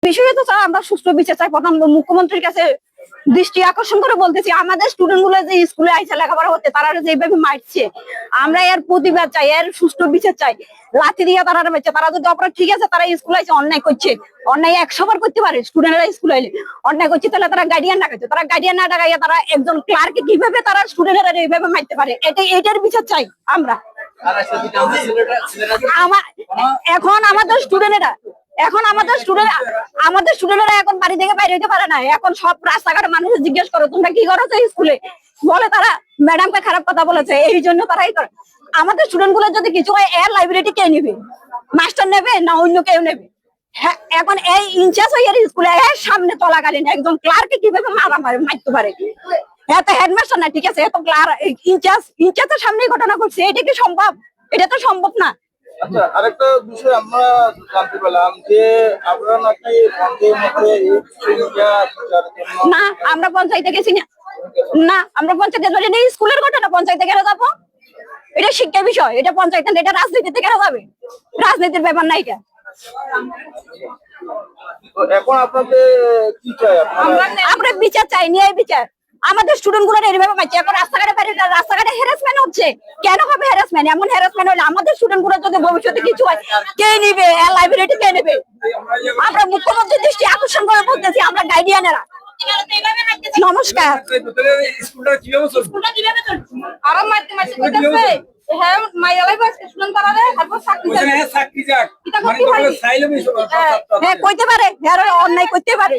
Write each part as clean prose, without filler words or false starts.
বিষয়ে তো স্যার আমরা সুষ্ঠু বিচার চাই। প্রধান মুখ্যমন্ত্রীর কাছে দৃষ্টি আকর্ষণ করে বলতেছি, আমাদের স্টুডেন্ট গুলো যে স্কুলে আইসা লেখাপড়া করতে তারা যেভাবে মারছে, আমরা এর প্রতিবাদ চাই, এর সুষ্ঠু বিচার চাই। লাঠি দিয়ে তারা মারছে, তারা যদি অপরাধ ঠিক আছে, তারা স্কুলে আইসে অন্যায় করছে, অন্যায় 100 বার করতে পারে। স্টুডেন্টরা স্কুলে আইলে অন্যায় করছে, তাহলে তারা গার্ডিয়ান ডাকাচ্ছে, তারা গার্ডিয়ান না ডাকাইয়া তারা একজন ক্লার্ককে কিভাবে তারা স্টুডেন্টরা এইভাবে মারতে পারে, এটার বিচার চাই আমরা। এখন আমাদের স্টুডেন্টরা এখন বাড়ি থেকে বাইরে হইতে পারে না। এখন সব রাস্তাঘাটে মানুষ জিজ্ঞেস করো তোমরা কি করো স্কুলে, বলে তারা ম্যাডামকে খারাপ কথা বলেছে, এই জন্য তারাই করে। আমাদের স্টুডেন্ট গুলো যদি কিছু হয়, এর লাইব্রেরি কে নেবে? মাস্টার নেবে না অন্য কেউ নেবে? হ্যাঁ, এখন এই ইনচার্জ হয়ে স্কুলে সামনে চলাকালীন একজন ক্লার্ককে কিভাবে মারতে পারে? হ্যাঁ, তো হেডমাস্টার না, ঠিক আছে, এত ক্লার্ক ইনচার্জের সামনে ঘটনা ঘটছে, এটা কি সম্ভব? এটা তো সম্ভব না। আচ্ছা, আরেকটা বিষয় আমরা জানতে পেলাম যে আপনারা নাকি না, আমরা পঞ্চায়েতে গেছি না। না, আমরা পঞ্চায়েতে ধরে নেই, স্কুলের ঘটনা পঞ্চায়েতে কেন যাবো? এটা শিক্ষা বিষয়, এটা পঞ্চায়েত, এটা রাজনীতিতে কেন যাবে? রাজনীতির ব্যাপার নাই। এটা এখন আপনাদের কি চাই? আমরা বিচার চাই, ন্যায় বিচার। আমাদের স্টুডেন্ট গুলো এইভাবে পাচ্ছে, এখন রাস্তাঘাটে হ্যারাসমেন্ট হচ্ছে। কেন হবে হ্যারাসমেন্ট? এমন হ্যারাসমেন্ট হলে আমাদের স্টুডেন্ট গুলো যদি ভবিষ্যতে কিছু হয়, কে নিবে? লাইব্রেরিটি কে নেবে? আমরা মুখ্যমন্ত্রীর দৃষ্টি আকর্ষণ করে বলতেছি, আমরা গাইডিয়ানেরা। নমস্কার। কইতে পারে অন্যায় করতে পারে,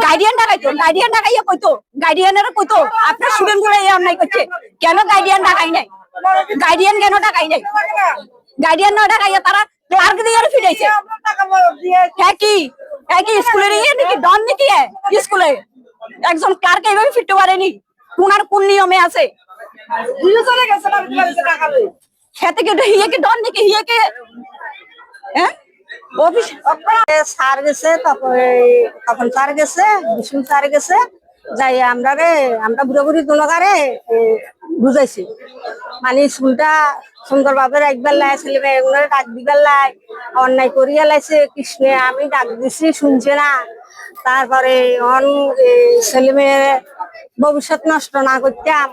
গাইডিয়ান ডাকাইয়া কইতো, গাইডিয়ানেরা কইতো আপনার স্টুডেন্ট গুলো এই অন্যায় করছে, কেন গাইডিয়ান ডাকাই নাই? গাইডিয়ান কেন ডাকাই নাই? গাইডিয়ান না ডাকাইয়া তারা ক্লার্ক দিয়ে ফিরেছে। হ্যাঁ কি স্কুলের নাকি ডন নাকি? স্কুলে একজন ক্লার্ক এইভাবে ফিরতে পারেনি? কোন নিয়মে আছে? খেতে হিয়েকে ডন নাকি? হিয়েকে স্যার গেছে, তখন স্যার গেছে, বিষ্ণু স্যার গেছে, যাই আমরা বুড়ো বুড়ি দুলগারে বুঝাইছি, মানে স্কুলটা সুন্দর ভাবে রাখবার লাই, ছেলে মেয়েগুলো ডাক দিবার লাই, অন্যায় করিয়া লাইছে কৃষ্ণে, আমি ডাক দিছি শুনছে না। তারপরে ছেলে মেয়ের ভবিষ্যৎ নষ্ট না করতাম,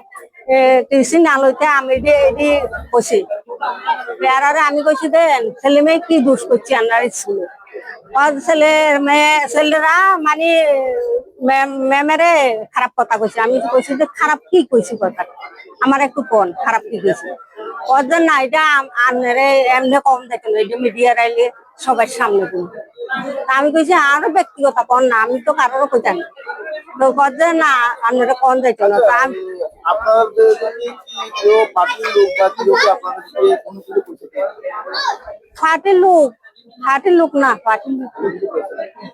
টিউশন না লইতাম, এটি কইছি। আমি কইছি দেন ছেলে মেয়ে কি দোষ করছি আমরা স্কুলে? ছেলেরা মানে ম্যামেরে খারাপ কথা কইছে। আমি কইছি যে খারাপ কি কইছি কথা, আমার একটু কোন খারাপ কি কইছি? ওদের না, এটা আনরে এমনি কম দেখে না, এটা মিডিয়া রাইলে সবার সামনে কিন্তু। আমি কইছি আরো ব্যক্তিগত কোন না, আমি তো কারোর কইতাম না, তো ওদের না আপনারা কোন যাইতো না। পার্টির লোক না,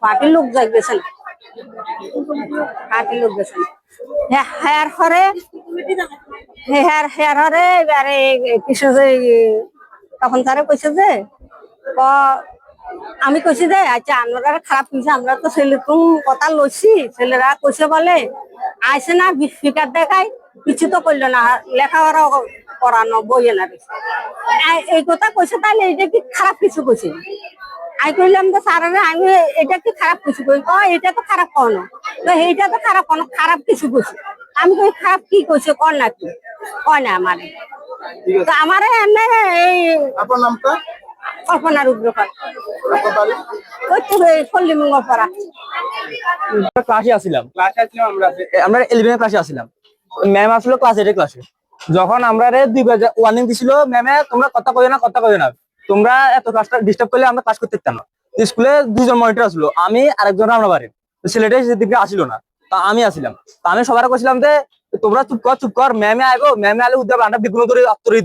পার্টির লোক যাই গেছেন, পার্টির লোক গেছেন। হেয়ার হরে এবারে কিছু যে তখন তারা কইছে যে আমি কইছি যে আচ্ছা আমরা খারাপ কিছু, আমরা তো ছেলেরকম কথা লইছি, ছেলেরা কইছে বলে আইসে না ফিকার দেখায়, কিছু তো করলো না, লেখাপড়া করানো বইয়ে না, এই কথা কইছে। তাহলে এটা কি খারাপ কিছু কইছে? আমি কইলাম যে স্যার আমি এটা কি খারাপ কিছু কই? এটা তো খারাপ কোনো, তো এইটা তো খারাপ কোনো, খারাপ কিছু কইছে। আমি কই খারাপ কি কইছে কর না, কি কয় না আমার, তো আমার এমনি এই আপনার নামটা কল্পনা রুদ্রপাল, ক্লাসে আসছিলাম, আমরা 11 ক্লাসে আসছিলাম। ম্যাম আসলো ক্লাস 8 ক্লাসে। যখন আমরা 2 বাজে ওয়ার্নিং দিছিল ম্যামে, তোমরা কথা কইও না, তোমরা এত ক্লাসটা ডিস্টার্ব করলে আমরা ক্লাস করতে পারতাম না। স্কুলে 2 জন মনিটর আসলো, আমি আরেকজন রামনাবাড়ি, ছেলেটাই সেদিকে আসিল না, তা আমি আসিলাম। তা আমি সবার কইছিলাম যে তোমরা চুপ কর, ম্যামে আইবো, ম্যামে আলে উদ্যাপ আমরা বিঘ্ন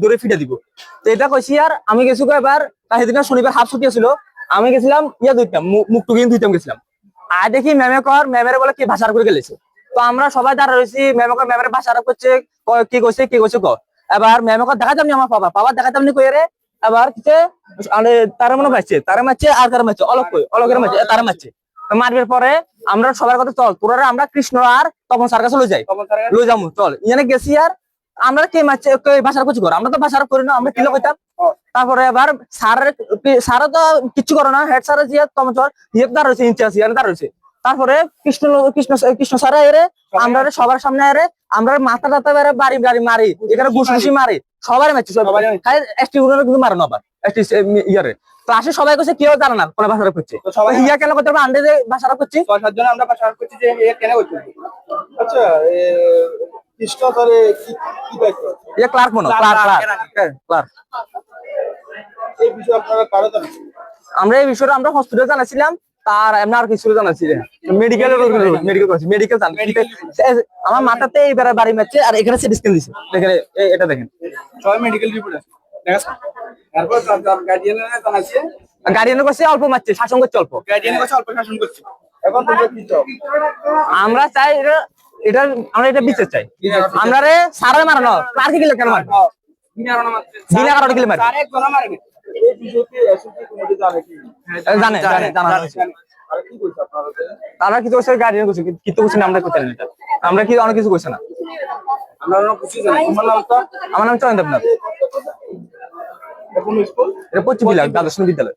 ধরে ফিটে দিব। তো এটা কইছি। আর আমি গেছি এবার, সেদিন শনিবার হাফ ছুটি ছিল, আমি গেছিলাম ধুইতাম, মুখ টুকিন ধুইতাম গেছিলাম। আর দেখি ম্যামের বলে কি ভাষা করে গেলেছে। তো আমরা সবাই দাঁড়া রয়েছি, ম্যামের ভাষা আরোপ করছে, কি কইছে ক। এবার ম্যামকে দেখাতাম নি, আমার বাবা দেখাতাম নি, কইরে এবার কিছু তারা মনে পাচ্ছে, তারা মারছে, আর কারা মারছে, অলকের মারছে, তারা মারছে। মারবের পরে আমরা সবার কথা চল তোরা আমরা কৃষ্ণ আর তখন স্যার কাছে লই যাবো চল, ইয়ানে গেছি। আর আমরা কে মারছে ভাষার কিছু কর, আমরা তো ভাষার করি না, আমরা কিলো কইতাম তারপরে এবার স্যারও তো কিচ্ছু করে না, হেড স্যারের যে তমচর ইয়ে দাঁড় রয়েছে, ইনচার্জ ইয়ার দাঁড় রয়েছে। তারপরে কৃষ্ণ কৃষ্ণ কৃষ্ণ স্যার এরে আমরা সবার সামনে এরে আমরা মাথা টাথা বেড়ে বাড়ি বাড়ি মারি, এখানে ঘুষি মারি, সবাই মারছি, এসটি কিন্তু মারানো আবার এসটি ইয়ারে ক্লাসে সবাই করছে, কেউ জানে না কোন ভাষা করছে, সবাই ইয়া কেন করতে পারবে, আন্ডে যে ভাষা করছি 6-7 জন আমরা ভাষা করছি যে ইয়া কেন করছে। আচ্ছা কৃষ্ণ স্যারে কি দায়িত্ব আছে? ইয়া ক্লার্ক মনে ক্লার্ক। এই বিষয়ে আপনারা কারো জানেন? আমরা এই বিষয়টা আমরা হসপিটাল জানাছিলাম, তার এমনি আর কিছু জানাচ্ছি মেডিকেল আমার মাথাতে এইবারে বাড়ি মারছে, আর এখানে সিটি স্ক্যান দিছে, এখানে এটা দেখেন সবাই মেডিকেল রিপোর্ট আছে। তারপর গার্ডিয়ানরা জানাচ্ছে, গার্ডিয়ানের কাছে অল্প মারছে, শাসন করছে অল্প, গার্ডিয়ানের কাছে অল্প শাসন করছে। এখন তোমরা কি চাও? আমরা চাই এটা আমরা এটা বিচার চাই। আমরা রে সারে মারানো ক্লার্কে গেলে কেন মারবে, বিনা কারণে গেলে মারবে। এই বিষয়টি এসএসসি কমিটি জানে কি? জানে হয়েছে। আর কি বলছে আপনারা? তারা কিছু করছে, গার্ডিয়ান করছে, কিন্তু কিছু আমরা করতে না, আমরা কি অনেক কিছু করছে না। আপনারা কিছু জানেন? তোমার নামটা? আমার নাম চয়ন দেবনাথ, কোন স্কুল? এটা পশ্চিম বিভাগ দ্বাদশ বিদ্যালয়।